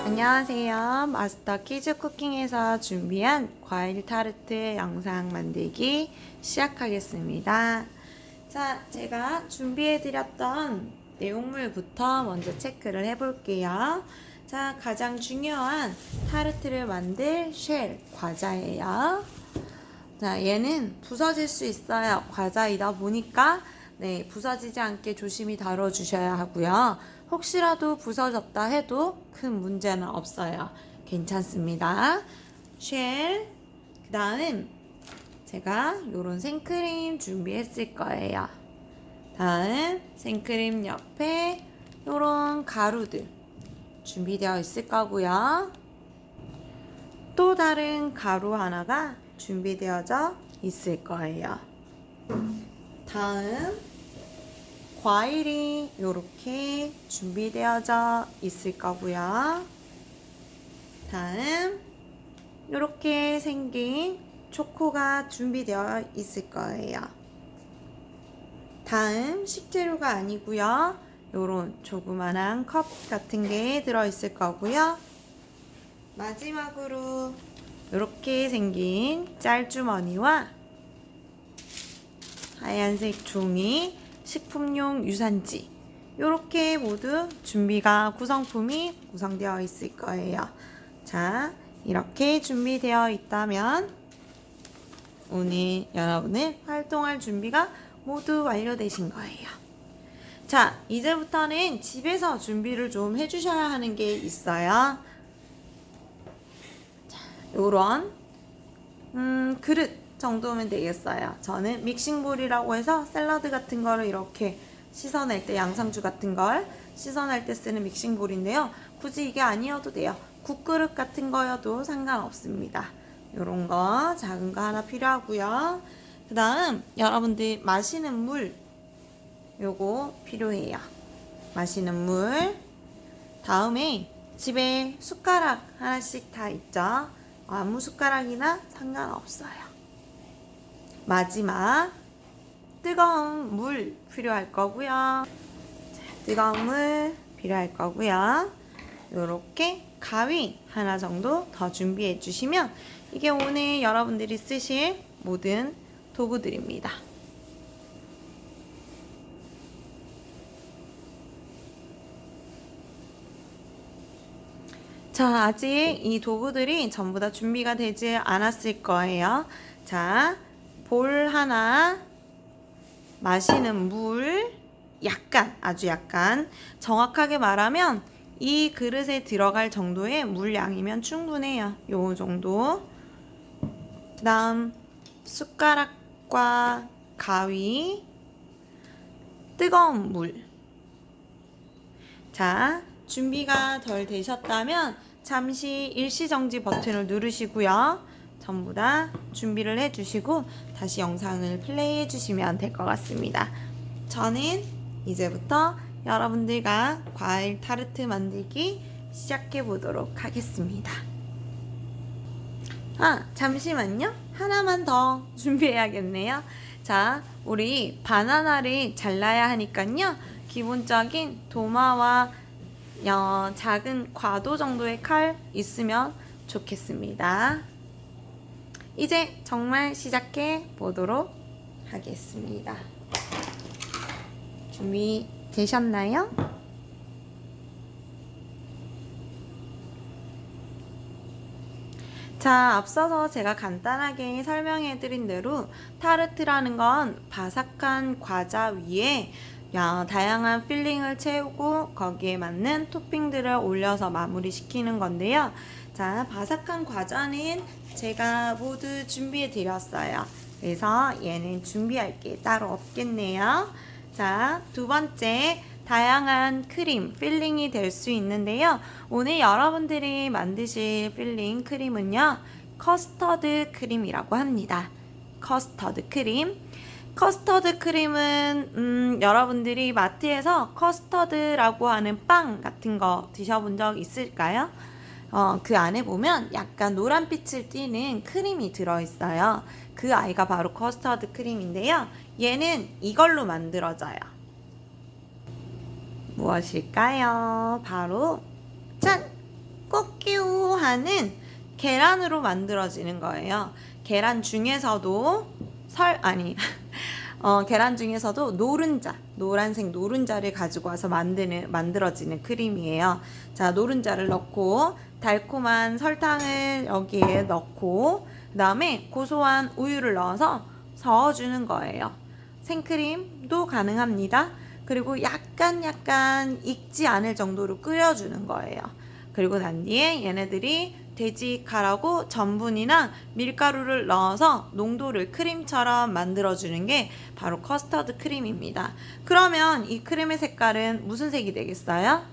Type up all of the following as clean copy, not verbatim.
안녕하세요. 마스터 키즈 쿠킹에서 준비한 과일 타르트 영상 만들기 시작하겠습니다. 자, 제가 준비해드렸던 내용물부터 먼저 체크를 해볼게요. 자, 가장 중요한 타르트를 만들 쉘 과자예요. 자, 얘는 부서질 수 있어요. 과자이다 보니까 부서지지 않게 조심히 다뤄주셔야 하고요. 혹시라도 부서졌다 해도 큰 문제는 없어요. 괜찮습니다. 쉘, 그 다음 제가 요런 생크림 준비했을 거예요. 다음 생크림 옆에 요런 가루들 준비되어 있을 거고요. 또 다른 가루 하나가 준비되어져 있을 거예요. 다음 과일이 이렇게 준비되어져 있을 거고요. 다음 이렇게 생긴 초코가 준비되어 있을 거예요. 다음 식재료가 아니고요. 요런 조그만한 컵 같은 게 들어있을 거고요. 마지막으로 이렇게 생긴 짤주머니와 하얀색 종이 식품용 유산지 이렇게 모두 준비가 구성품이 구성되어 있을 거예요. 자, 이렇게 준비되어 있다면 오늘 여러분의 활동할 준비가 모두 완료되신 거예요. 자, 이제부터는 집에서 준비를 좀 해주셔야 하는 게 있어요. 자, 요런 그릇 정도면 되겠어요. 저는 믹싱볼이라고 해서 샐러드 같은 거를 이렇게 씻어낼 때, 양상추 같은 걸 씻어낼 때 쓰는 믹싱볼인데요. 굳이 이게 아니어도 돼요. 국그릇 같은 거여도 상관없습니다. 요런 거 작은 거 하나 필요하고요. 그 다음 여러분들 마시는 물 요거 필요해요. 마시는 물. 다음에 집에 숟가락 하나씩 다 있죠. 아무 숟가락이나 상관없어요. 마지막 뜨거운 물 필요할 거고요. 자, 뜨거운 물 필요할 거고요. 요렇게 가위 하나 정도 더 준비해 주시면 이게 오늘 여러분들이 쓰실 모든 도구들입니다. 자, 아직 이 도구들이 전부 다 준비가 되지 않았을 거예요. 자, 볼 하나, 마시는 물, 약간, 아주 약간, 정확하게 말하면 이 그릇에 들어갈 정도의 물량이면 충분해요. 요 정도. 그 다음, 숟가락과 가위, 뜨거운 물. 자, 준비가 덜 되셨다면 잠시 일시정지 버튼을 누르시고요. 전부 다 준비를 해주시고 다시 영상을 플레이해 주시면 될 것 같습니다. 저는 이제부터 여러분들과 과일 타르트 만들기 시작해 보도록 하겠습니다. 잠시만요. 하나만 더 준비해야겠네요. 자, 우리 바나나를 잘라야 하니까요. 기본적인 도마와 작은 과도 정도의 칼 있으면 좋겠습니다. 이제 정말 시작해 보도록 하겠습니다. 준비되셨나요? 자, 앞서서 제가 간단하게 설명해 드린 대로 타르트라는 건 바삭한 과자 위에 다양한 필링을 채우고 거기에 맞는 토핑들을 올려서 마무리 시키는 건데요. 자, 바삭한 과자는 제가 모두 준비해 드렸어요. 그래서 얘는 준비할 게 따로 없겠네요. 자, 두 번째 다양한 크림, 필링이 될 수 있는데요. 오늘 여러분들이 만드실 필링 크림은요, 커스터드 크림이라고 합니다. 커스터드 크림. 커스터드 크림은 여러분들이 마트에서 커스터드라고 하는 빵 같은 거 드셔본 적 있을까요? 그 안에 보면 약간 노란빛을 띠는 크림이 들어있어요. 그 아이가 바로 커스터드 크림인데요. 얘는 이걸로 만들어져요. 무엇일까요? 바로 짠! 꼬끼우 하는 계란으로 만들어지는 거예요. 계란 중에서도 계란 중에서도 노른자, 노란색 노른자를 가지고 와서 만들어지는 크림이에요. 자, 노른자를 넣고 달콤한 설탕을 여기에 넣고 그 다음에 고소한 우유를 넣어서 저어주는 거예요. 생크림도 가능합니다. 그리고 약간 익지 않을 정도로 끓여주는 거예요. 그리고 난 뒤에 얘네들이 되직하라고 전분이나 밀가루를 넣어서 농도를 크림처럼 만들어주는 게 바로 커스터드 크림입니다. 그러면 이 크림의 색깔은 무슨 색이 되겠어요?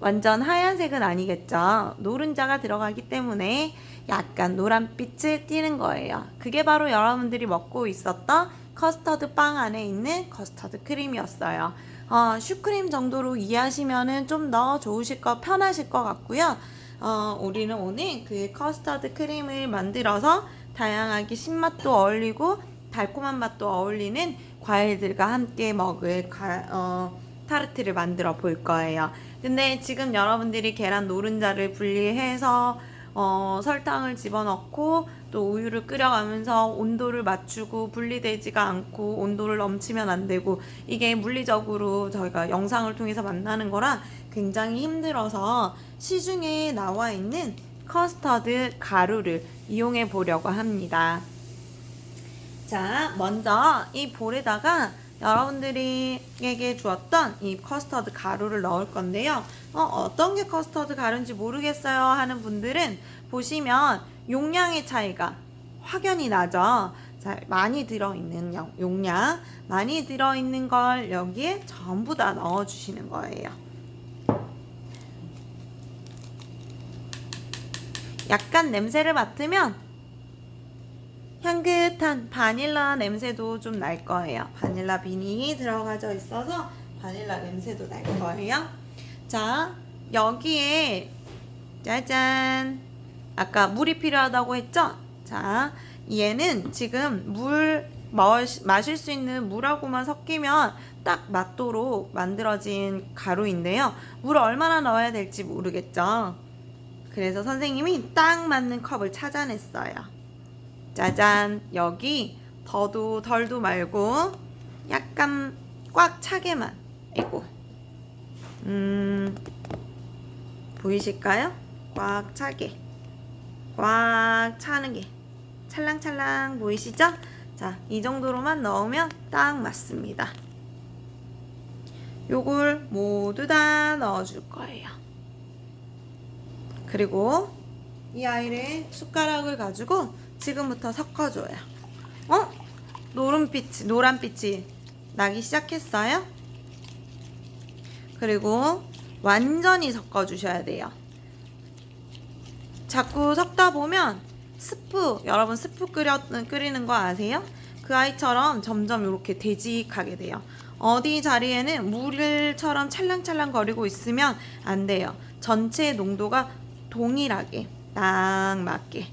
완전 하얀색은 아니겠죠. 노른자가 들어가기 때문에 약간 노란빛을 띠는 거예요. 그게 바로 여러분들이 먹고 있었던 커스터드 빵 안에 있는 커스터드 크림이었어요. 슈크림 정도로 이해하시면 좀 더 편하실 것 같고요. 우리는 오늘 그 커스터드 크림을 만들어서 다양하게 신맛도 어울리고 달콤한 맛도 어울리는 과일들과 함께 먹을 타르트를 만들어 볼 거예요. 근데 지금 여러분들이 계란 노른자를 분리해서 설탕을 집어넣고 또 우유를 끓여가면서 온도를 맞추고 분리되지가 않고 온도를 넘치면 안 되고 이게 물리적으로 저희가 영상을 통해서 만나는 거라 굉장히 힘들어서 시중에 나와 있는 커스터드 가루를 이용해 보려고 합니다. 자, 먼저 이 볼에다가 여러분들에게 주었던 이 커스터드 가루를 넣을 건데요. 어떤 게 커스터드 가루인지 모르겠어요 하는 분들은 보시면 용량의 차이가 확연히 나죠. 자, 많이 들어있는 용량, 많이 들어있는 걸 여기에 전부 다 넣어주시는 거예요. 약간 냄새를 맡으면 향긋한 바닐라 냄새도 좀 날 거예요. 바닐라 빈이 들어가져 있어서 바닐라 냄새도 날 거예요. 자, 여기에 짜잔! 아까 물이 필요하다고 했죠? 자, 얘는 지금 마실 수 있는 물하고만 섞이면 딱 맞도록 만들어진 가루인데요. 물을 얼마나 넣어야 될지 모르겠죠? 그래서 선생님이 딱 맞는 컵을 찾아냈어요. 짜잔! 여기 더도 덜도 말고 약간 꽉 차게만. 아이고. 보이실까요? 꽉 차게. 꽉 차는 게 찰랑찰랑 보이시죠? 자, 이 정도로만 넣으면 딱 맞습니다. 요걸 모두 다 넣어줄 거예요. 그리고 이 숟가락을 가지고 지금부터 섞어줘요. 노란빛이 나기 시작했어요. 그리고 완전히 섞어주셔야 돼요. 자꾸 섞다 보면 여러분 스프 끓이는 거 아세요? 그 아이처럼 점점 이렇게 되직하게 돼요. 어디 자리에는 물처럼 찰랑찰랑 거리고 있으면 안 돼요. 전체 농도가 동일하게 딱 맞게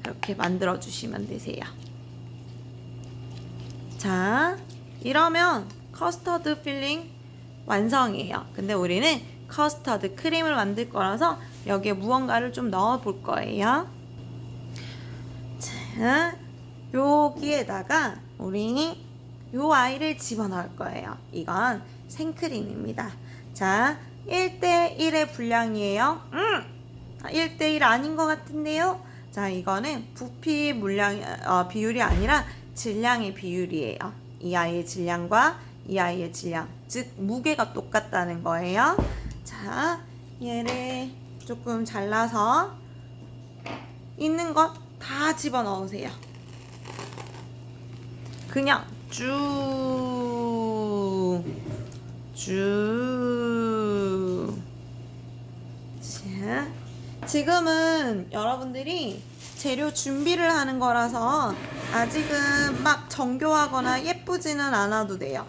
그렇게 만들어 주시면 되세요. 자, 이러면 커스터드 필링 완성이에요. 근데 우리는 커스터드 크림을 만들 거라서 여기에 무언가를 좀 넣어 볼 거예요. 자, 여기에다가 우리 요 아이를 집어넣을 거예요. 이건 생크림입니다. 자, 1대1의 분량이에요. 1대1 아닌 것 같은데요. 자, 이거는 부피 비율이 아니라 질량의 비율이에요. 이 아이의 질량과 이 아이의 질량, 즉 무게가 똑같다는 거예요. 자, 얘를 조금 잘라서 있는 것 다 집어넣으세요. 그냥 쭉. 자, 지금은 여러분들이 재료 준비를 하는 거라서 아직은 막 정교하거나 예쁘지는 않아도 돼요.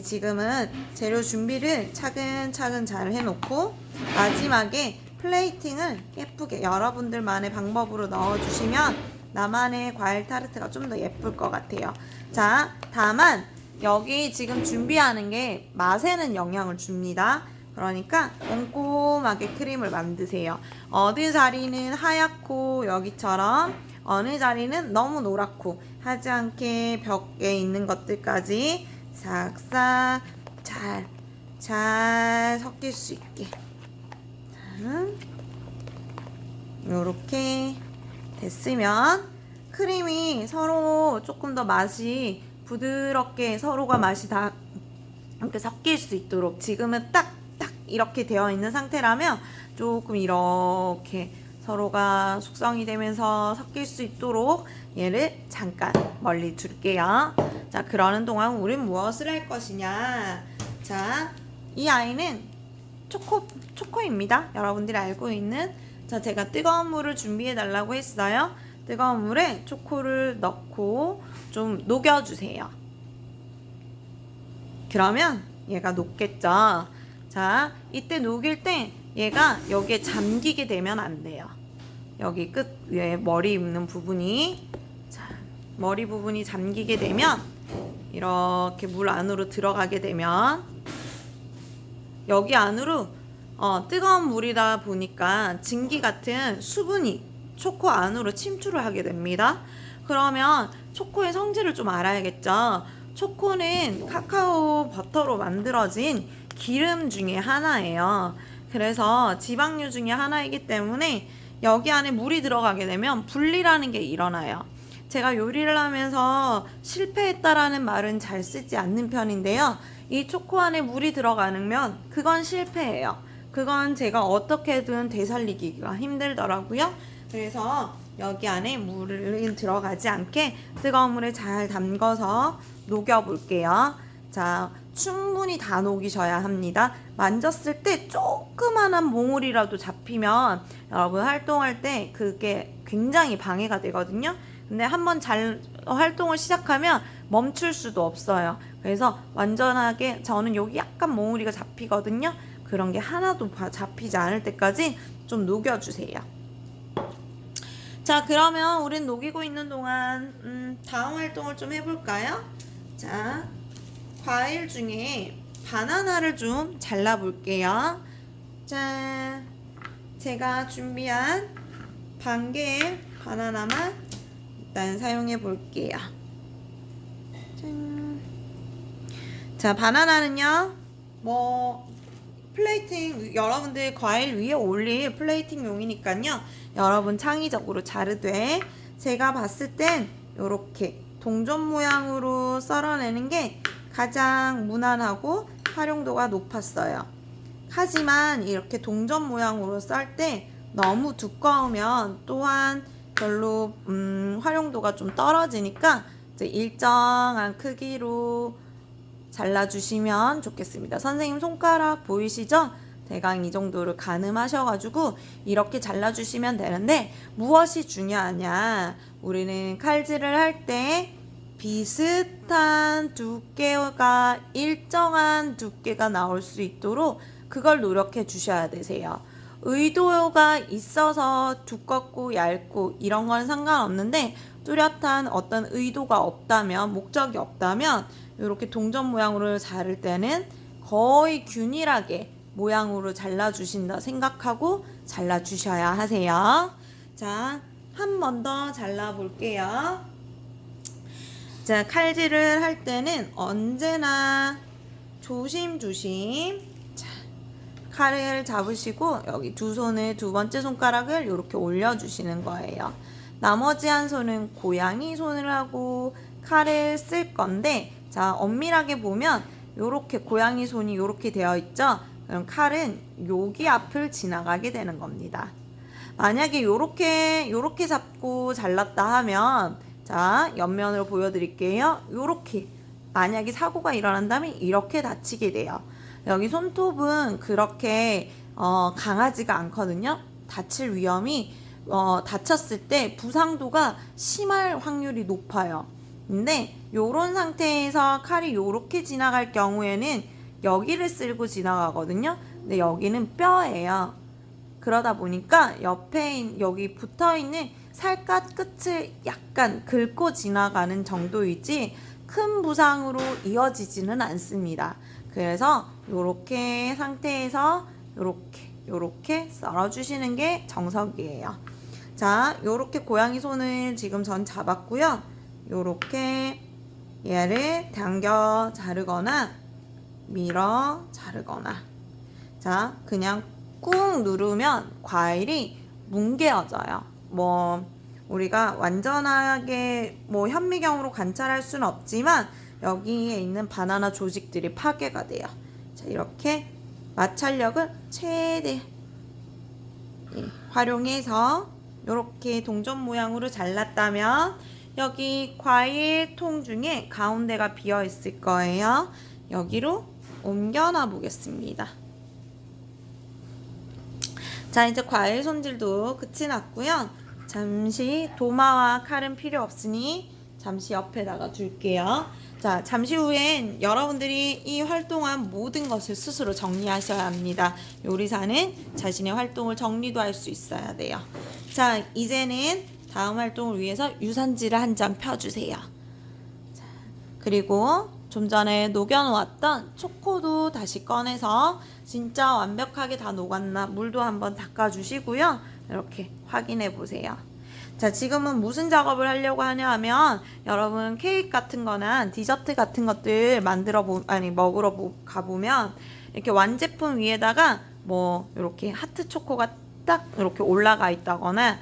지금은 재료 준비를 차근차근 잘 해놓고 마지막에 플레이팅을 예쁘게 여러분들만의 방법으로 넣어주시면 나만의 과일 타르트가 좀 더 예쁠 것 같아요. 자, 다만 여기 지금 준비하는 게 맛에는 영향을 줍니다. 그러니까 꼼꼼하게 크림을 만드세요. 어느 자리는 하얗고 여기처럼, 어느 자리는 너무 노랗고 하지 않게 벽에 있는 것들까지 싹싹 잘 섞일 수 있게. 이렇게 됐으면 크림이 서로 조금 더 맛이 부드럽게 서로가 맛이 다 이렇게 섞일 수 있도록, 지금은 딱 이렇게 되어 있는 상태라면 조금 이렇게 서로가 숙성이 되면서 섞일 수 있도록 얘를 잠깐 멀리 둘게요. 자, 그러는 동안 우린 무엇을 할 것이냐. 자, 이 아이는 초코입니다. 여러분들이 알고 있는. 자, 제가 뜨거운 물을 준비해 달라고 했어요. 뜨거운 물에 초코를 넣고 좀 녹여주세요. 그러면 얘가 녹겠죠. 자, 이때 녹일 때 얘가 여기에 잠기게 되면 안 돼요. 여기 끝 위에 머리 있는 부분이, 자, 머리 부분이 잠기게 되면, 이렇게 물 안으로 들어가게 되면 여기 안으로 뜨거운 물이다 보니까 증기 같은 수분이 초코 안으로 침투를 하게 됩니다. 그러면 초코의 성질을 좀 알아야겠죠. 초코는 카카오 버터로 만들어진 기름 중에 하나예요. 그래서 지방류 중에 하나이기 때문에 여기 안에 물이 들어가게 되면 분리라는 게 일어나요. 제가 요리를 하면서 실패했다라는 말은 잘 쓰지 않는 편인데요. 이 초코 안에 물이 들어가면 그건 실패예요. 그건 제가 어떻게든 되살리기가 힘들더라고요. 그래서 여기 안에 물이 들어가지 않게 뜨거운 물에 잘 담궈서 녹여볼게요. 자, 충분히 다 녹이셔야 합니다. 만졌을 때 조그만한 몽울이라도 잡히면 여러분 활동할 때 그게 굉장히 방해가 되거든요. 근데 한번 잘 활동을 시작하면 멈출 수도 없어요. 그래서 완전하게, 저는 여기 약간 몽우리가 잡히거든요. 그런 게 하나도 잡히지 않을 때까지 좀 녹여주세요. 자, 그러면 우린 녹이고 있는 동안 다음 활동을 좀 해볼까요? 자, 과일 중에 바나나를 좀 잘라볼게요. 자, 제가 준비한 반 개의 바나나만 일단 사용해 볼게요. 짠. 자, 바나나는요, 플레이팅, 여러분들 과일 위에 올릴 플레이팅 용이니까요, 여러분 창의적으로 자르되, 제가 봤을 땐 요렇게 동전 모양으로 썰어내는 게 가장 무난하고 활용도가 높았어요. 하지만 이렇게 동전 모양으로 썰 때 너무 두꺼우면 또한 별로 활용도가 좀 떨어지니까 이제 일정한 크기로 잘라주시면 좋겠습니다. 선생님 손가락 보이시죠? 대강 이 정도를 가늠하셔가지고 이렇게 잘라주시면 되는데, 무엇이 중요하냐, 우리는 칼질을 할 때 비슷한 두께가, 일정한 두께가 나올 수 있도록 그걸 노력해 주셔야 되세요. 의도가 있어서 두껍고 얇고 이런 건 상관없는데, 뚜렷한 어떤 의도가 없다면, 목적이 없다면 이렇게 동전 모양으로 자를 때는 거의 균일하게 모양으로 잘라주신다 생각하고 잘라주셔야 하세요. 자, 한 번 더 잘라볼게요. 자, 칼질을 할 때는 언제나 조심조심, 자, 칼을 잡으시고 여기 두 손을, 두 번째 손가락을 이렇게 올려주시는 거예요. 나머지 한 손은 고양이 손을 하고 칼을 쓸 건데, 자, 엄밀하게 보면 요렇게 고양이 손이 요렇게 되어 있죠? 그럼 칼은 여기 앞을 지나가게 되는 겁니다. 만약에 요렇게 잡고 잘랐다 하면, 자, 옆면으로 보여드릴게요. 요렇게 만약에 사고가 일어난다면 이렇게 다치게 돼요. 여기 손톱은 그렇게 강하지가 않거든요. 다칠 위험이, 다쳤을 때 부상도가 심할 확률이 높아요. 근데 요런 상태에서 칼이 요렇게 지나갈 경우에는 여기를 쓸고 지나가거든요. 근데 여기는 뼈예요. 그러다 보니까 옆에 여기 붙어있는 살갗 끝을 약간 긁고 지나가는 정도이지 큰 부상으로 이어지지는 않습니다. 그래서 이렇게 상태에서 요렇게 썰어주시는 게 정석이에요. 자, 요렇게 고양이 손을 지금 전 잡았고요. 요렇게 얘를 당겨 자르거나 밀어 자르거나, 자, 그냥 꾹 누르면 과일이 뭉개어져요. 우리가 완전하게 현미경으로 관찰할 수는 없지만 여기에 있는 바나나 조직들이 파괴가 돼요. 자, 이렇게 마찰력을 최대 활용해서 이렇게 동전 모양으로 잘랐다면 여기 과일 통 중에 가운데가 비어 있을 거예요. 여기로 옮겨놔 보겠습니다. 자, 이제 과일 손질도 끝이 났고요. 잠시 도마와 칼은 필요 없으니 잠시 옆에다가 둘게요. 자, 잠시 후엔 여러분들이 이 활동한 모든 것을 스스로 정리하셔야 합니다. 요리사는 자신의 활동을 정리도 할 수 있어야 돼요. 자, 이제는 다음 활동을 위해서 유산지를 한 장 펴주세요. 자, 그리고 좀 전에 녹여놓았던 초코도 다시 꺼내서 진짜 완벽하게 다 녹았나 물도 한번 닦아주시고요. 이렇게 확인해 보세요. 자, 지금은 무슨 작업을 하려고 하냐 하면 여러분 케이크 같은 거나 디저트 같은 것들 먹으러 가보면 이렇게 완제품 위에다가 이렇게 하트 초코가 딱 이렇게 올라가 있다거나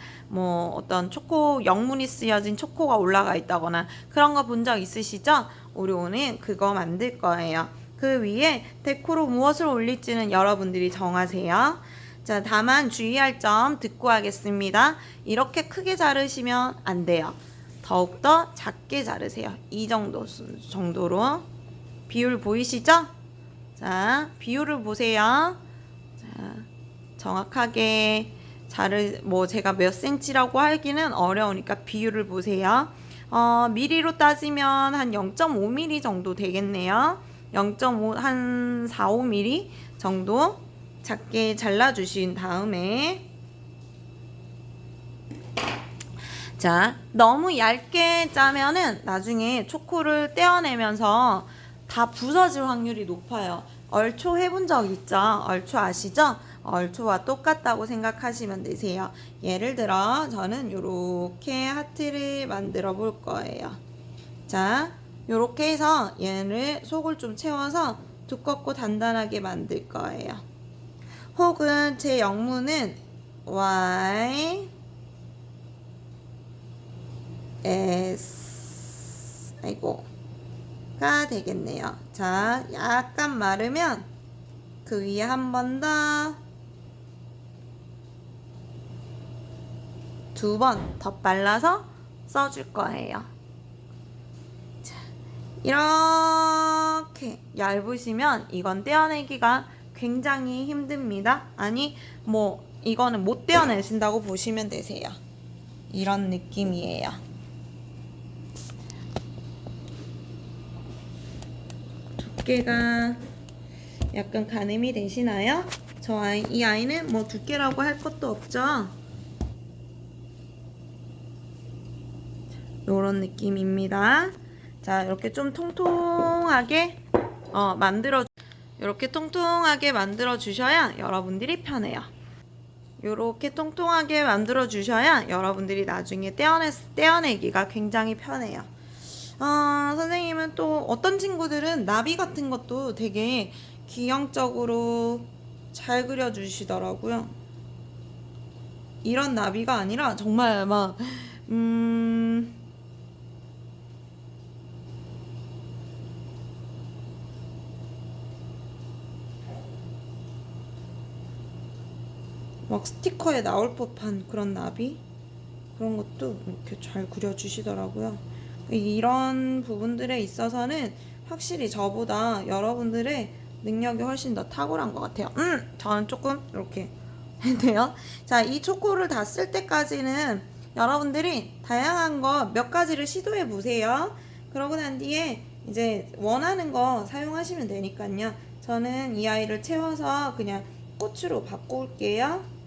어떤 초코 영문이 쓰여진 초코가 올라가 있다거나 그런 거 본 적 있으시죠? 우리 오늘 그거 만들 거예요. 그 위에 데코로 무엇을 올릴지는 여러분들이 정하세요. 자, 다만 주의할 점 듣고 하겠습니다. 이렇게 크게 자르시면 안 돼요. 더욱더 작게 자르세요. 이 정도로. 비율 보이시죠? 자, 비율을 보세요. 자, 정확하게 제가 몇 센치라고 하기는 어려우니까 비율을 보세요. 미리로 따지면 한 0.5mm 정도 되겠네요. 0.5, 한 4, 5mm 정도 작게 잘라주신 다음에, 자, 너무 얇게 짜면은 나중에 초코를 떼어내면서 다 부서질 확률이 높아요. 얼초 해본 적 있죠? 얼초 아시죠? 얼초와 똑같다고 생각하시면 되세요. 예를 들어 저는 이렇게 하트를 만들어 볼 거예요. 자, 이렇게 해서 얘를 속을 좀 채워서 두껍고 단단하게 만들 거예요. 혹은 제 영문은 Y S 가 되겠네요. 자, 약간 마르면 그 위에 한 번 더, 두 번 더 발라서 써줄 거예요. 자, 이렇게 얇으시면 이건 떼어내기가 굉장히 힘듭니다. 아니, 이거는 못 떼어내신다고 보시면 되세요. 이런 느낌이에요. 두께가 약간 가늠이 되시나요? 이 아이는 두께라고 할 것도 없죠? 요런 느낌입니다. 자, 이렇게 좀 통통하게 이렇게 통통하게 만들어 주셔야 여러분들이 편해요. 이렇게 통통하게 만들어 주셔야 여러분들이 나중에 떼어내기가 굉장히 편해요. 선생님은 또 어떤 친구들은 나비 같은 것도 되게 기형적으로 잘 그려주시더라고요. 이런 나비가 아니라 정말 막 스티커에 나올 법한 그런 나비? 그런 것도 이렇게 잘 그려주시더라고요. 이런 부분들에 있어서는 확실히 저보다 여러분들의 능력이 훨씬 더 탁월한 것 같아요. 저는 조금 이렇게 했네요. 자, 이 초코를 다 쓸 때까지는 여러분들이 다양한 거 몇 가지를 시도해 보세요. 그러고 난 뒤에 이제 원하는 거 사용하시면 되니까요. 저는 이 아이를 채워서 그냥 꽃으로 바꿔올게요.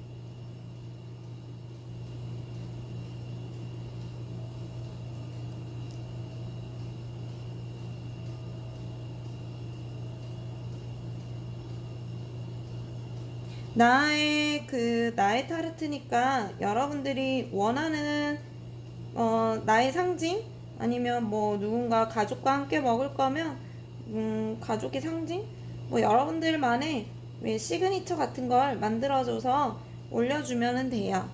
나의 타르트니까 여러분들이 원하는 나의 상징 아니면 뭐 누군가 가족과 함께 먹을 거면 가족의 상징 뭐 여러분들만의 시그니처 같은 걸 만들어줘서 올려주면 돼요.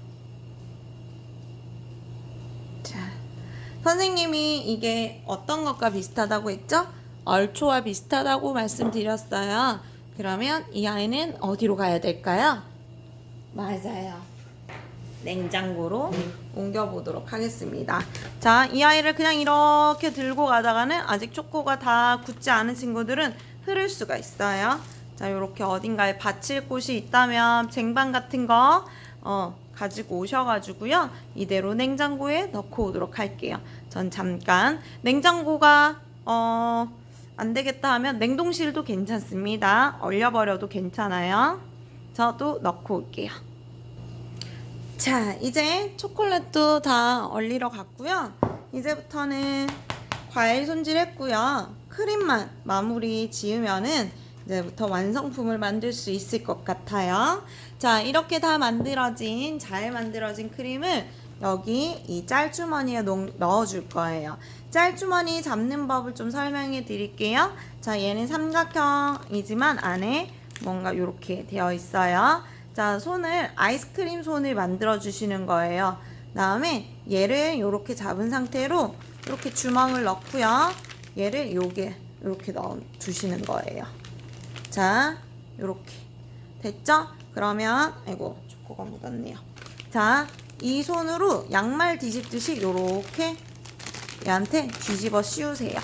자, 선생님이 이게 어떤 것과 비슷하다고 했죠? 얼초와 비슷하다고 말씀드렸어요. 그러면 이 아이는 어디로 가야 될까요? 맞아요. 냉장고로 옮겨보도록 하겠습니다. 자, 이 아이를 그냥 이렇게 들고 가다가는 아직 초코가 다 굳지 않은 친구들은 흐를 수가 있어요. 자, 이렇게 어딘가에 받칠 곳이 있다면 쟁반 같은 거 가지고 오셔가지고요. 이대로 냉장고에 넣고 오도록 할게요. 전 잠깐 냉장고가 안 되겠다 하면 냉동실도 괜찮습니다. 얼려버려도 괜찮아요. 저도 넣고 올게요. 자, 이제 초콜릿도 다 얼리러 갔고요. 이제부터는 과일 손질했고요. 크림만 마무리 지으면은 이제부터 완성품을 만들 수 있을 것 같아요. 자, 이렇게 다 잘 만들어진 크림을 여기 이 짤주머니에 넣어줄 거예요. 짤주머니 잡는 법을 좀 설명해 드릴게요. 자, 얘는 삼각형이지만 안에 뭔가 이렇게 되어 있어요. 자, 아이스크림 손을 만들어 주시는 거예요. 다음에 얘를 이렇게 잡은 상태로 이렇게 주먹을 넣고요. 얘를 이렇게 넣어 주시는 거예요. 자, 이렇게 됐죠? 그러면 아이고 초코가 묻었네요. 자, 이 손으로 양말 뒤집듯이 이렇게 얘한테 뒤집어 씌우세요.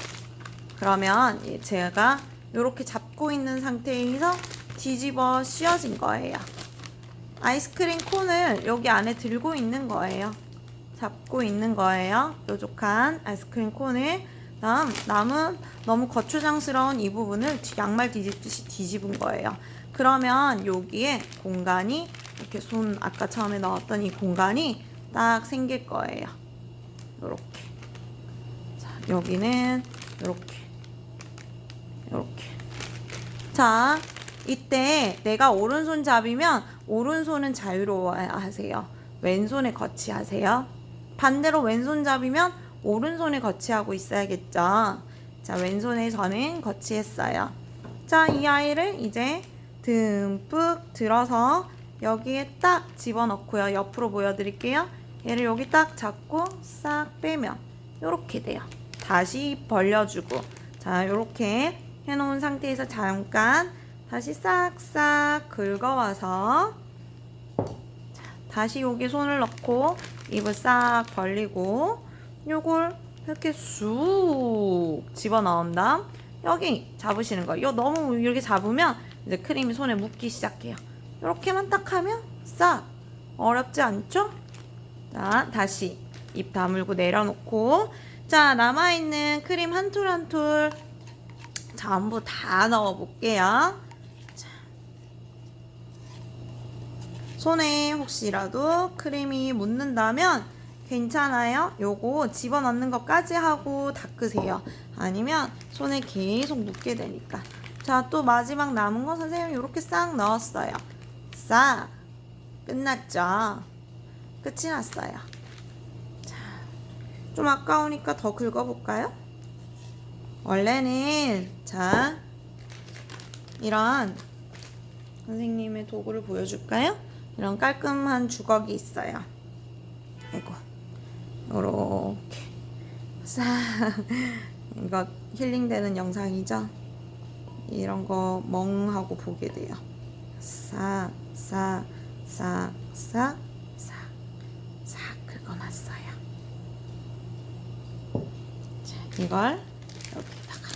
그러면 제가 이렇게 잡고 있는 상태에서 뒤집어 씌워진 거예요. 아이스크림 콘을 여기 안에 들고 있는 거예요. 잡고 있는 거예요. 뾰족한 아이스크림 콘을 남은 너무 거추장스러운 이 부분을 양말 뒤집듯이 뒤집은 거예요. 그러면 여기에 공간이 이렇게 아까 처음에 넣었던 이 공간이 딱 생길 거예요. 이렇게. 자, 여기는 이렇게. 자, 이때 내가 오른손 잡이면 오른손은 자유로워 하세요. 왼손에 거치하세요. 반대로 왼손 잡이면 오른손에 거치하고 있어야겠죠. 자, 왼손에 저는 거치했어요. 자, 이 아이를 이제 듬뿍 들어서 여기에 딱 집어넣고요. 옆으로 보여드릴게요. 얘를 여기 딱 잡고 싹 빼면 이렇게 돼요. 다시 벌려주고, 자, 이렇게 해놓은 상태에서 잠깐 다시 싹싹 긁어와서, 자, 다시 여기 손을 넣고 입을 싹 벌리고 요걸 이렇게 쑥 집어넣은 다음 여기 잡으시는 거예요. 너무 이렇게 잡으면 이제 크림이 손에 묻기 시작해요. 이렇게만 딱 하면 싹. 어렵지 않죠? 자, 다시 입 다물고 내려놓고, 자, 남아있는 크림 한 툴 한 툴 전부 다 넣어볼게요. 자, 손에 혹시라도 크림이 묻는다면 괜찮아요. 요거 집어넣는 것까지 하고 닦으세요. 아니면 손에 계속 묻게 되니까. 자, 또 마지막 남은 거 선생님이 이렇게 싹 넣었어요. 싹. 끝났죠? 끝이 났어요. 자, 좀 아까우니까 더 긁어볼까요? 원래는, 자, 이런 선생님의 도구를 보여줄까요? 이런 깔끔한 주걱이 있어요. 아이고. 요렇게 싹. 이거 힐링되는 영상이죠? 이런 거 멍하고 보게 돼요. 싹 긁어놨어요. 자, 이걸 여기다가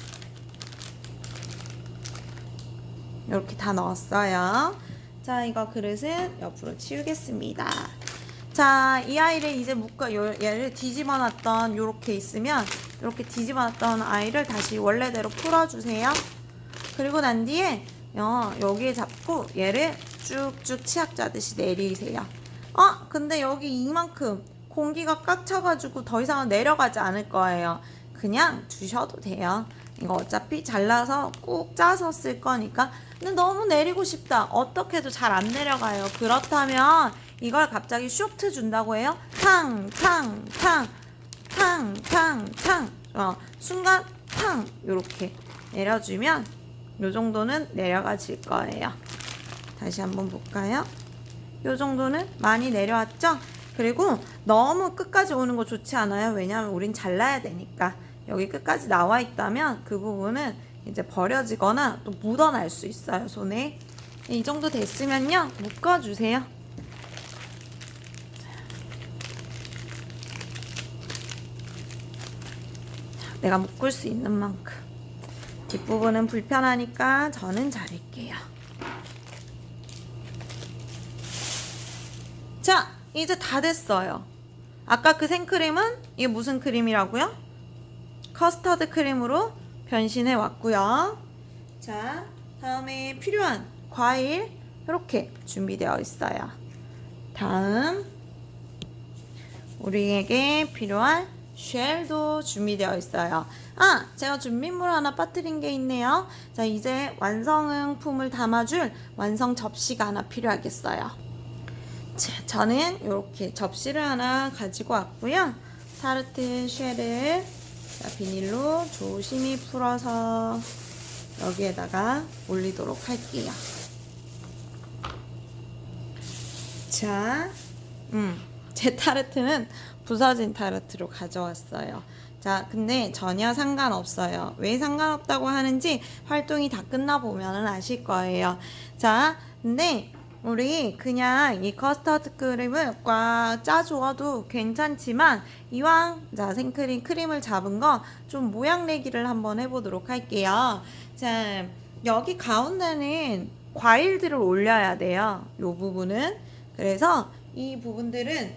이렇게 다 넣었어요. 자, 이거 그릇은 옆으로 치우겠습니다. 자, 이 아이를 이제 얘를 뒤집어놨던 요렇게 있으면 이렇게 뒤집어놨던 아이를 다시 원래대로 풀어주세요. 그리고 난 뒤에 여기에 잡고 얘를 쭉쭉 치약 짜듯이 내리세요. 근데 여기 이만큼 공기가 꽉 차가지고 더 이상은 내려가지 않을 거예요. 그냥 두셔도 돼요. 이거 어차피 잘라서 꾹 짜서 쓸 거니까. 근데 너무 내리고 싶다. 어떻게 해도 잘 안 내려가요. 그렇다면 이걸 갑자기 쇼트 준다고 해요. 탕, 탕, 탕, 탕, 탕, 탕. 순간 탕 요렇게 내려주면 요 정도는 내려가질 거예요. 다시 한번 볼까요? 요 정도는 많이 내려왔죠? 그리고 너무 끝까지 오는 거 좋지 않아요. 왜냐하면 우린 잘라야 되니까. 여기 끝까지 나와 있다면 그 부분은 이제 버려지거나 또 묻어날 수 있어요, 손에. 이 정도 됐으면요, 묶어주세요. 내가 묶을 수 있는 만큼. 뒷부분은 불편하니까 저는 자를게요. 자, 이제 다 됐어요. 아까 그 생크림은 이게 무슨 크림이라고요? 커스터드 크림으로 변신해 왔고요. 자, 다음에 필요한 과일 이렇게 준비되어 있어요. 다음 우리에게 필요한 쉘도 준비되어 있어요. 제가 준비물 하나 빠뜨린 게 있네요. 자, 이제 완성품을 담아줄 완성 접시가 하나 필요하겠어요. 자, 저는 이렇게 접시를 하나 가지고 왔고요. 타르트 쉘을 비닐로 조심히 풀어서 여기에다가 올리도록 할게요. 자, 제 타르트는 부서진 타르트로 가져왔어요. 자, 근데 전혀 상관없어요. 왜 상관없다고 하는지 활동이 다 끝나보면 아실 거예요. 자, 근데 우리 그냥 이 커스터드 크림을 꽉 짜주어도 괜찮지만 이왕 자 생크림 크림을 잡은 거 좀 모양 내기를 한번 해보도록 할게요. 자, 여기 가운데는 과일들을 올려야 돼요. 이 부분은. 그래서 이 부분들은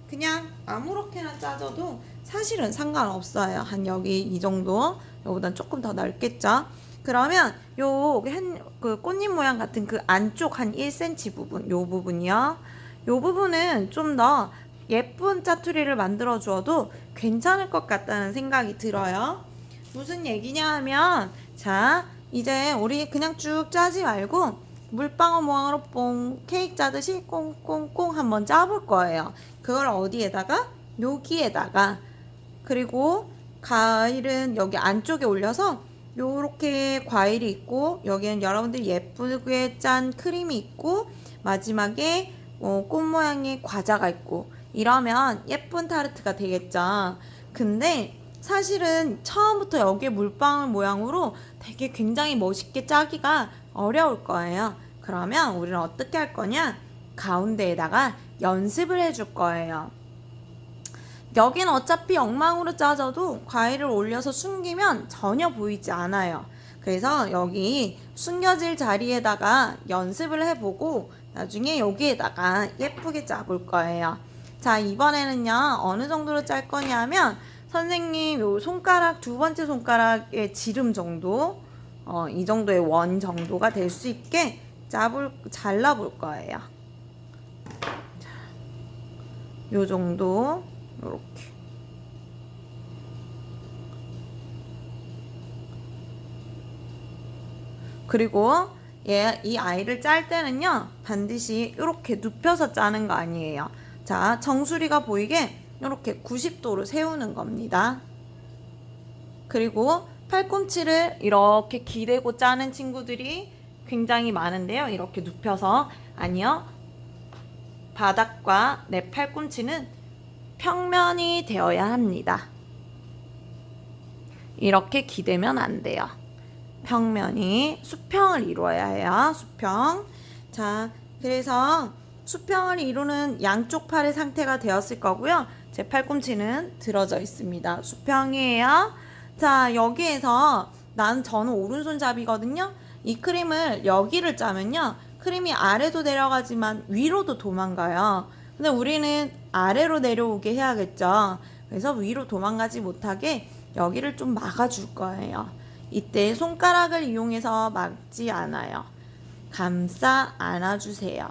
그냥 아무렇게나 짜줘도 사실은 상관없어요. 한 여기 이 정도, 여기보단 조금 더 넓겠죠. 그러면 그 꽃잎 모양 같은 그 안쪽 한 1cm 부분, 요 부분이요. 요 부분은 좀 더 예쁜 짜투리를 만들어 주어도 괜찮을 것 같다는 생각이 들어요. 무슨 얘기냐 하면, 자, 이제 우리 그냥 쭉 짜지 말고 물방울 모양으로 뽕 케이크 짜듯이 꽁꽁꽁 한번 짜볼 거예요. 그걸 어디에다가? 여기에다가. 그리고 과일은 여기 안쪽에 올려서 요렇게 과일이 있고 여기는 여러분들 예쁘게 짠 크림이 있고 마지막에 꽃 모양의 과자가 있고 이러면 예쁜 타르트가 되겠죠. 근데 사실은 처음부터 여기에 물방울 모양으로 되게 굉장히 멋있게 짜기가 어려울 거예요. 그러면 우리는 어떻게 할 거냐? 가운데에다가 연습을 해줄 거예요. 여기는 어차피 엉망으로 짜져도 과일을 올려서 숨기면 전혀 보이지 않아요. 그래서 여기 숨겨질 자리에다가 연습을 해보고 나중에 여기에다가 예쁘게 짜볼 거예요. 자, 이번에는요 어느 정도로 짤 거냐면 선생님 요 손가락 두 번째 손가락의 지름 정도 이 정도의 원 정도가 될 수 있게 잘라볼 거예요. 자, 요 정도 요렇게. 그리고 이 아이를 짤 때는요 반드시 이렇게 눕혀서 짜는 거 아니에요. 자, 정수리가 보이게 이렇게 90도로 세우는 겁니다. 그리고 팔꿈치를 이렇게 기대고 짜는 친구들이 굉장히 많은데요. 이렇게 눕혀서. 아니요, 바닥과 내 팔꿈치는 평면이 되어야 합니다. 이렇게 기대면 안 돼요. 평면이 수평을 이루어야 해요. 수평. 자, 그래서 수평을 이루는 양쪽 팔의 상태가 되었을 거고요. 제 팔꿈치는 들어져 있습니다. 수평이에요. 자, 여기에서 저는 오른손잡이거든요. 이 크림을 여기를 짜면요 크림이 아래도 내려가지만 위로도 도망가요. 근데 우리는 아래로 내려오게 해야겠죠. 그래서 위로 도망가지 못하게 여기를 좀 막아줄 거예요. 이때 손가락을 이용해서 막지 않아요. 감싸 안아주세요.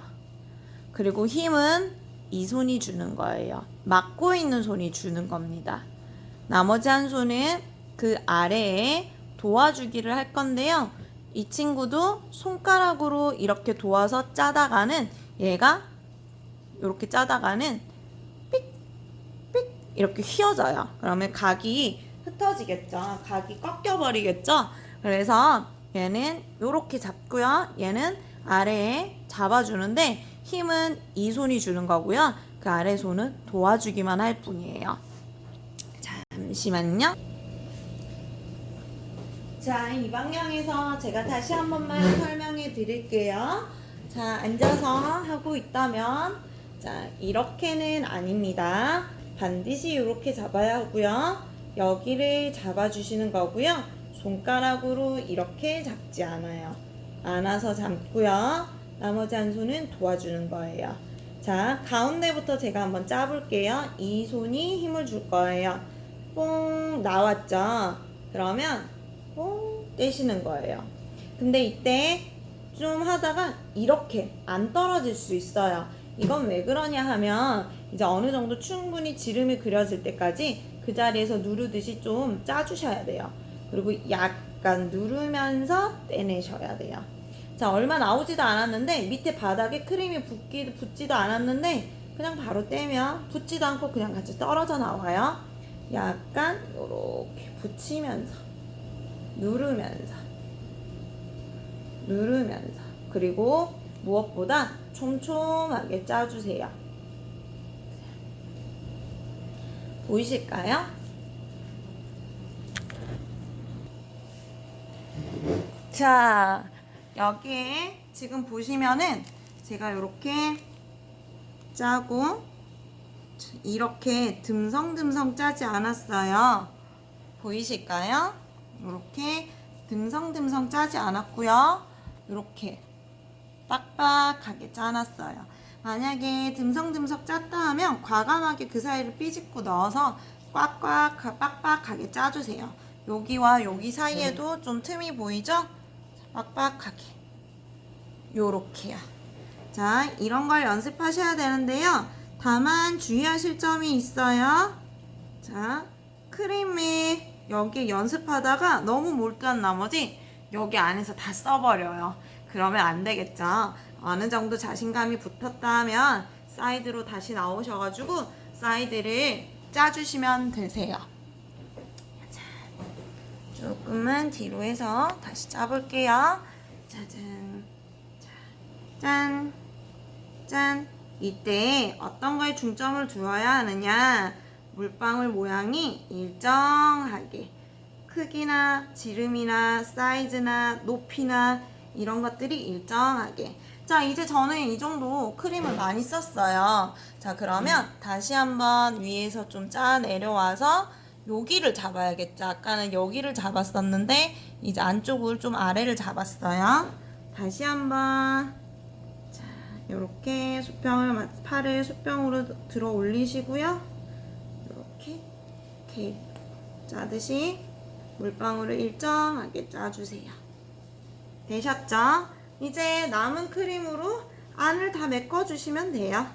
그리고 힘은 이 손이 주는 거예요. 막고 있는 손이 주는 겁니다. 나머지 한 손은 그 아래에 도와주기를 할 건데요. 이 친구도 손가락으로 이렇게 도와서 짜다가는 얘가 이렇게 짜다가는 삑 이렇게 휘어져요. 그러면 각이 흩어지겠죠. 각이 꺾여버리겠죠. 그래서 얘는 이렇게 잡고요. 얘는 아래에 잡아주는데 힘은 이 손이 주는 거고요. 그 아래 손은 도와주기만 할 뿐이에요. 잠시만요. 자, 이 방향에서 제가 다시 한 번만 설명해 드릴게요. 자, 앉아서 하고 있다면, 자, 이렇게는 아닙니다. 반드시 이렇게 잡아야 하고요. 여기를 잡아주시는 거고요. 손가락으로 이렇게 잡지 않아요. 안아서 잡고요. 나머지 한 손은 도와주는 거예요. 자, 가운데부터 제가 한번 짜볼게요. 이 손이 힘을 줄 거예요. 뽕 나왔죠? 그러면 뽕 떼시는 거예요. 근데 이때 좀 하다가 이렇게 안 떨어질 수 있어요. 이건 왜 그러냐 하면 이제 어느 정도 충분히 지름이 그려질 때까지 그 자리에서 누르듯이 좀 짜주셔야 돼요. 그리고 약간 누르면서 떼내셔야 돼요. 자, 얼마 나오지도 않았는데 밑에 바닥에 크림이 붙지도 않았는데 그냥 바로 떼면 붙지도 않고 그냥 같이 떨어져 나와요. 약간 이렇게 붙이면서 누르면서 그리고 무엇보다 촘촘하게 짜주세요. 보이실까요? 자, 여기에 지금 보시면은 제가 이렇게 짜고 이렇게 듬성듬성 짜지 않았어요. 보이실까요? 이렇게 듬성듬성 짜지 않았고요. 이렇게 빡빡하게 짜놨어요. 만약에 듬성듬성 짰다 하면 과감하게 그 사이를 삐집고 넣어서 빡빡하게 짜주세요. 여기와 여기 사이에도 좀 틈이 보이죠? 빡빡하게 요렇게요. 자, 이런 걸 연습하셔야 되는데요. 다만 주의하실 점이 있어요. 자, 크림이 여기 연습하다가 너무 몰두한 나머지 여기 안에서 다 써버려요. 그러면 안 되겠죠. 어느 정도 자신감이 붙었다 하면 사이드로 다시 나오셔가지고 사이드를 짜주시면 되세요. 자, 조금만 뒤로 해서 다시 짜볼게요. 짜잔. 짠. 짠. 이때 어떤 거에 중점을 두어야 하느냐? 물방울 모양이 일정하게 크기나 지름이나 사이즈나 높이나 이런 것들이 일정하게. 자, 이제 저는 이 정도 크림을 많이 썼어요. 자, 그러면 다시 한번 위에서 좀 짜 내려와서 여기를 잡아야겠죠. 아까는 여기를 잡았었는데 이제 안쪽을 좀 아래를 잡았어요. 다시 한번 자, 이렇게 팔을 수평으로 들어 올리시고요. 이렇게 짜듯이 물방울을 일정하게 짜주세요. 되셨죠? 이제 남은 크림으로 안을 다 메꿔주시면 돼요.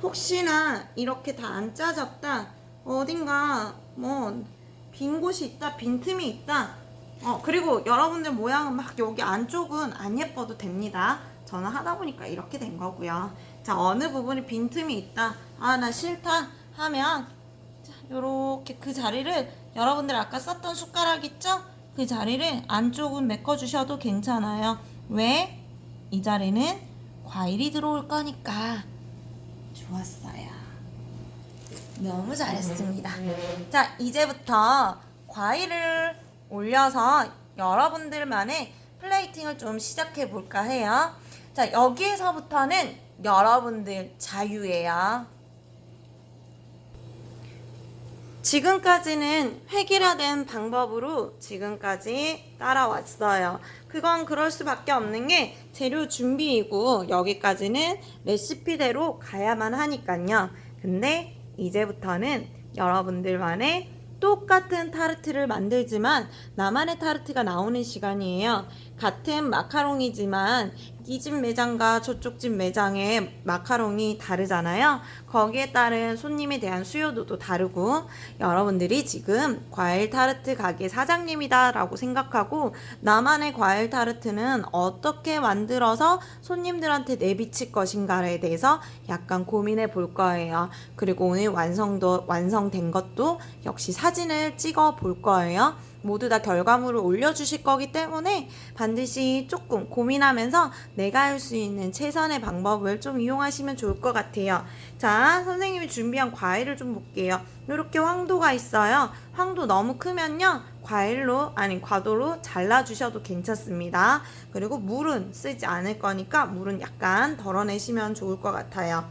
혹시나 이렇게 다 안 짜졌다, 어딘가 뭐 빈 곳이 있다, 빈 틈이 있다, 그리고 여러분들 모양은 막 여기 안쪽은 안 예뻐도 됩니다. 저는 하다 보니까 이렇게 된 거고요. 자, 어느 부분이 빈틈이 있다, 아, 나 싫다 하면 자, 요렇게 그 자리를 여러분들 아까 썼던 숟가락 있죠? 그 자리를 안쪽은 메꿔주셔도 괜찮아요. 왜? 이 자리는 과일이 들어올 거니까. 좋았어요. 너무 잘했습니다. 자, 이제부터 과일을 올려서 여러분들만의 플레이팅을 좀 시작해 볼까 해요. 자, 여기에서부터는 여러분들 자유예요. 지금까지는 획일화된 방법으로 지금까지 따라왔어요. 그건 그럴 수밖에 없는 게 재료 준비이고 여기까지는 레시피대로 가야만 하니까요. 근데 이제부터는 여러분들만의 똑같은 타르트를 만들지만 나만의 타르트가 나오는 시간이에요. 같은 마카롱이지만 이 집 매장과 저쪽 집 매장의 마카롱이 다르잖아요. 거기에 따른 손님에 대한 수요도도 다르고, 여러분들이 지금 과일 타르트 가게 사장님이다 라고 생각하고 나만의 과일 타르트는 어떻게 만들어서 손님들한테 내비칠 것인가에 대해서 약간 고민해 볼 거예요. 그리고 오늘 완성된 것도 역시 사진을 찍어 볼 거예요. 모두 다 결과물을 올려주실 거기 때문에 반드시 조금 고민하면서 내가 할 수 있는 최선의 방법을 좀 이용하시면 좋을 것 같아요. 자, 선생님이 준비한 과일을 좀 볼게요. 이렇게 황도가 있어요. 황도 너무 크면요, 과도로 잘라주셔도 괜찮습니다. 그리고 물은 쓰지 않을 거니까 물은 약간 덜어내시면 좋을 것 같아요.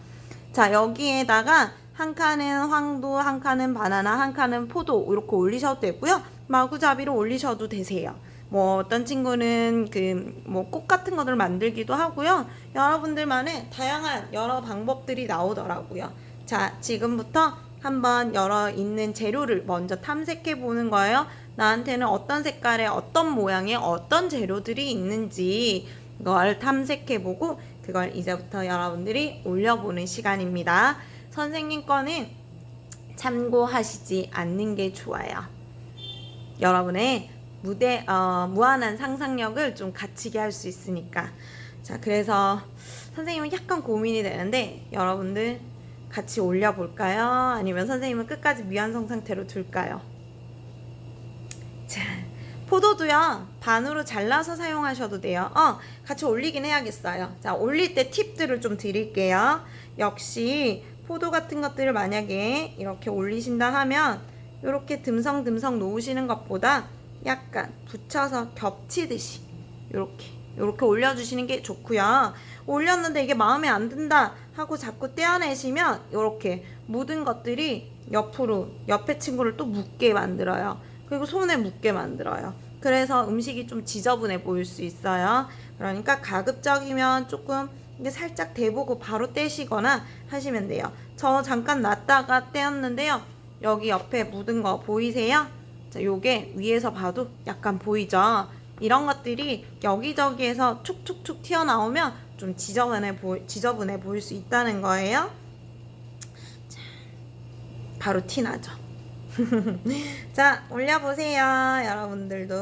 자, 여기에다가 한 칸은 황도, 한 칸은 바나나, 한 칸은 포도 이렇게 올리셔도 되고요. 마구잡이로 올리셔도 되세요. 뭐 어떤 친구는 꽃 같은 것들 만들기도 하고요. 여러분들만의 다양한 여러 방법들이 나오더라고요. 자, 지금부터 한번 있는 재료를 먼저 탐색해 보는 거예요. 나한테는 어떤 색깔의 어떤 모양의 어떤 재료들이 있는지 그걸 탐색해 보고 그걸 이제부터 여러분들이 올려보는 시간입니다. 선생님 거는 참고하시지 않는 게 좋아요. 여러분의 무한한 상상력을 좀 갖추게 할 수 있으니까. 자, 그래서 선생님은 약간 고민이 되는데 여러분들 같이 올려볼까요? 아니면 선생님은 끝까지 미완성 상태로 둘까요? 자, 포도도요, 반으로 잘라서 사용하셔도 돼요. 같이 올리긴 해야겠어요. 자, 올릴 때 팁들을 좀 드릴게요. 역시 포도 같은 것들을 만약에 이렇게 올리신다 하면 이렇게 듬성듬성 놓으시는 것보다 약간 붙여서 겹치듯이 이렇게 올려주시는 게 좋고요. 올렸는데 이게 마음에 안 든다 하고 자꾸 떼어내시면 이렇게 묻은 것들이 옆에 친구를 또 묻게 만들어요. 그리고 손에 묻게 만들어요. 그래서 음식이 좀 지저분해 보일 수 있어요. 그러니까 가급적이면 조금 이게 살짝 대보고 바로 떼시거나 하시면 돼요. 저 잠깐 놨다가 떼었는데요. 여기 옆에 묻은 거 보이세요? 자, 요게 위에서 봐도 약간 보이죠? 이런 것들이 여기저기에서 툭툭툭 튀어나오면 좀 지저분해 보일 수 있다는 거예요. 자, 바로 티 나죠? 자, 올려보세요. 여러분들도.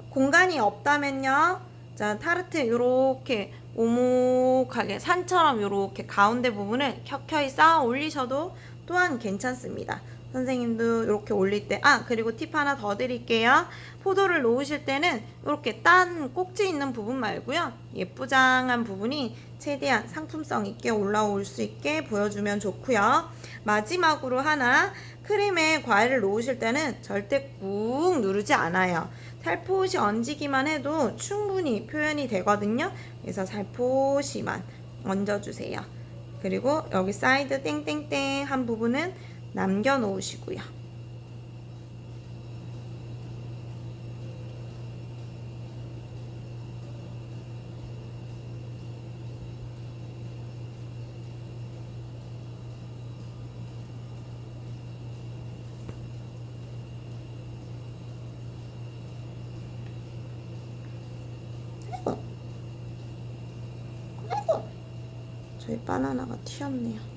공간이 없다면요. 자, 타르트 요렇게 오목하게 산처럼 요렇게 가운데 부분을 켜켜이 쌓아 올리셔도 또한 괜찮습니다. 선생님도 이렇게 올릴 때, 그리고 팁 하나 더 드릴게요. 포도를 놓으실 때는 이렇게 딴 꼭지 있는 부분 말고요, 예쁘장한 부분이 최대한 상품성 있게 올라올 수 있게 보여주면 좋고요. 마지막으로 하나, 크림에 과일을 놓으실 때는 절대 꾹 누르지 않아요. 살포시 얹기만 해도 충분히 표현이 되거든요. 그래서 살포시만 얹어주세요. 그리고 여기 사이드 땡땡땡 한 부분은 남겨 놓으시고요. 저희 바나나가 튀었네요.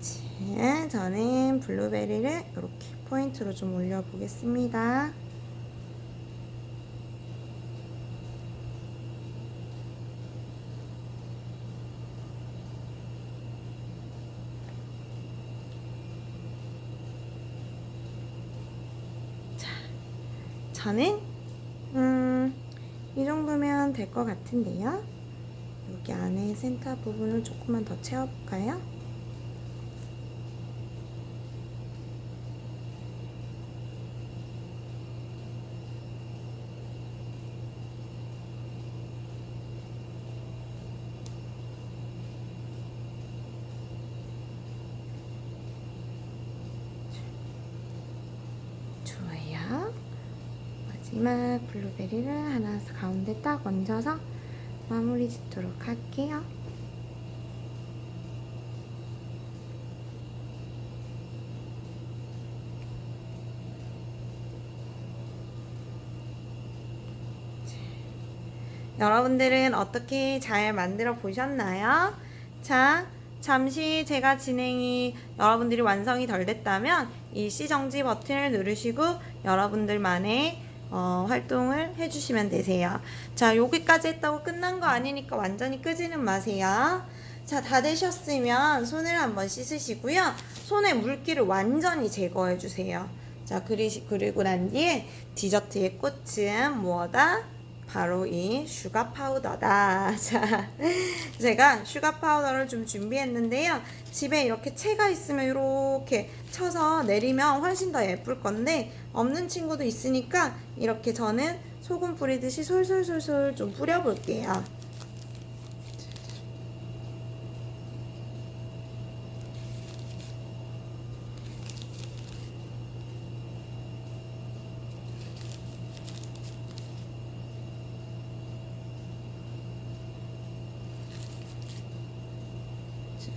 자, 저는 블루베리를 이렇게 포인트로 좀 올려보겠습니다. 자, 저는 이 정도면 될 것 같은데요. 여기 안에 센터 부분을 조금만 더 채워볼까요? 좋아요. 마지막 블루베리를 하나 가운데 딱 얹어서 마무리 짓도록 할게요. 여러분들은 어떻게 잘 만들어 보셨나요? 자, 잠시 제가 진행이 여러분들이 완성이 덜 됐다면 일시정지 버튼을 누르시고 여러분들만의 활동을 해주시면 되세요. 자, 여기까지 했다고 끝난 거 아니니까 완전히 끄지는 마세요. 자, 다 되셨으면 손을 한번 씻으시고요. 손에 물기를 완전히 제거해 주세요. 자, 그리고 난 뒤에 디저트의 꽃은 뭐다? 바로 이 슈가 파우더다. 자, 제가 슈가 파우더를 좀 준비했는데요. 집에 이렇게 채가 있으면 이렇게 쳐서 내리면 훨씬 더 예쁠 건데 없는 친구도 있으니까 이렇게 저는 소금 뿌리듯이 솔솔솔솔 좀 뿌려볼게요.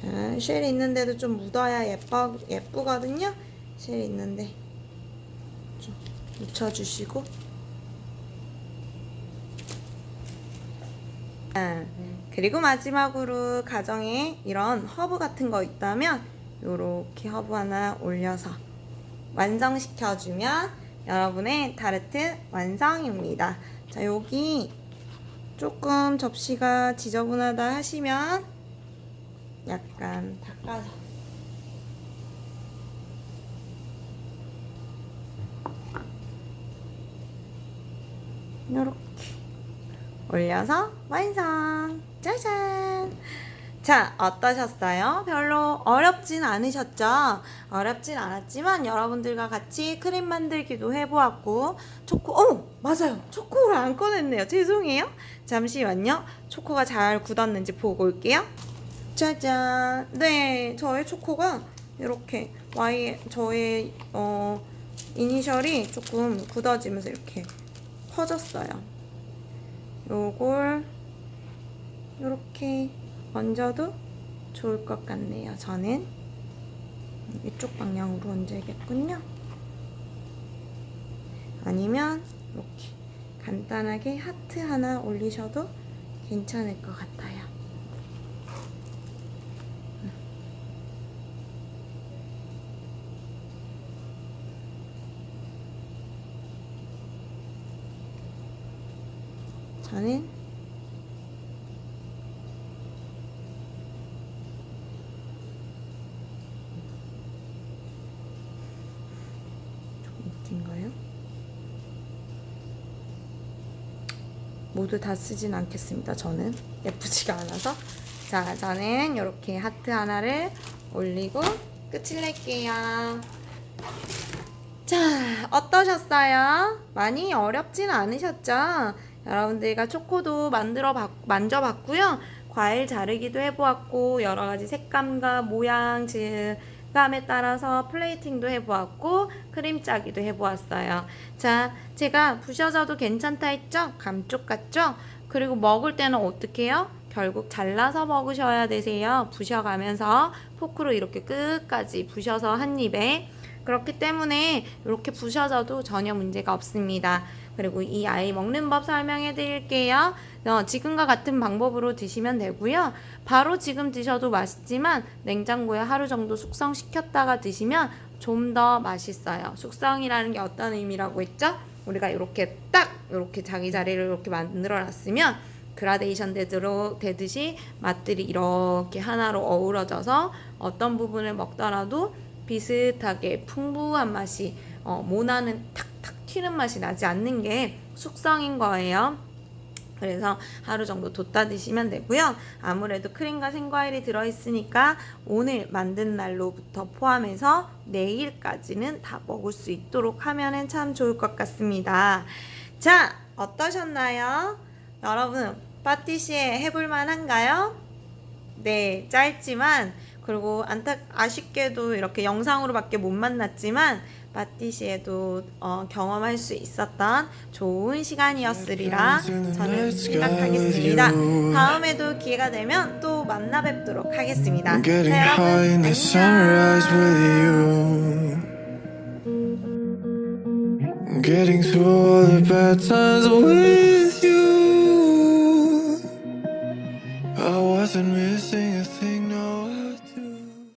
자, 쉘 있는데도 좀 묻어야 예쁘거든요. 쉘 있는데 좀 묻혀주시고. 그리고 마지막으로 가정에 이런 허브 같은 거 있다면 요렇게 허브 하나 올려서 완성시켜주면 여러분의 타르트 완성입니다. 자, 여기 조금 접시가 지저분하다 하시면 약간 닦아서 이렇게 올려서 완성! 짜잔! 자, 어떠셨어요? 별로 어렵진 않으셨죠? 어렵진 않았지만 여러분들과 같이 크림 만들기도 해보았고 맞아요. 초코를 안 꺼냈네요. 죄송해요. 잠시만요. 초코가 잘 굳었는지 보고 올게요. 짜잔! 네, 저의 초코가 이렇게 저의 이니셜이 조금 굳어지면서 이렇게 퍼졌어요. 요걸 이렇게 얹어도 좋을 것 같네요. 저는 이쪽 방향으로 얹어야겠군요. 아니면 이렇게 간단하게 하트 하나 올리셔도 괜찮을 것 같아요. 저는 좀 웃긴가요? 모두 다 쓰진 않겠습니다. 저는 예쁘지가 않아서. 자, 저는 이렇게 하트 하나를 올리고 끝을 낼게요. 자, 어떠셨어요? 많이 어렵진 않으셨죠? 여러분들과 초코도 만져봤고요. 과일 자르기도 해보았고 여러가지 색감과 모양, 질감에 따라서 플레이팅도 해보았고 크림 짜기도 해보았어요. 자, 제가 부셔져도 괜찮다 했죠? 감쪽 같죠? 그리고 먹을 때는 어떻게 해요? 결국 잘라서 먹으셔야 되세요. 부셔가면서 포크로 이렇게 끝까지 부셔서 한 입에. 그렇기 때문에 이렇게 부셔져도 전혀 문제가 없습니다. 그리고 이 아이 먹는 법 설명해 드릴게요. 지금과 같은 방법으로 드시면 되고요. 바로 지금 드셔도 맛있지만 냉장고에 하루 정도 숙성시켰다가 드시면 좀 더 맛있어요. 숙성이라는 게 어떤 의미라고 했죠? 우리가 이렇게 이렇게 자기 자리를 이렇게 만들어 놨으면 그라데이션 되듯이 맛들이 이렇게 하나로 어우러져서 어떤 부분을 먹더라도 비슷하게 풍부한 맛이 모나는 탁탁 튀는 맛이 나지 않는 게 숙성인 거예요. 그래서 하루 정도 뒀다 드시면 되고요. 아무래도 크림과 생과일이 들어있으니까 오늘 만든 날로부터 포함해서 내일까지는 다 먹을 수 있도록 하면 참 좋을 것 같습니다. 자, 어떠셨나요? 여러분, 파티시에 해볼만 한가요? 네, 짧지만 그리고 아쉽게도 이렇게 영상으로밖에 못 만났지만 파티시에도 경험할 수 있었던 좋은 시간이었으리라 저는 생각하겠습니다. 다음에도 기회가 되면 또 만나 뵙도록 하겠습니다. 자, 여러분 안녕. Getting through all the bad times with you. I wasn't missing a thing.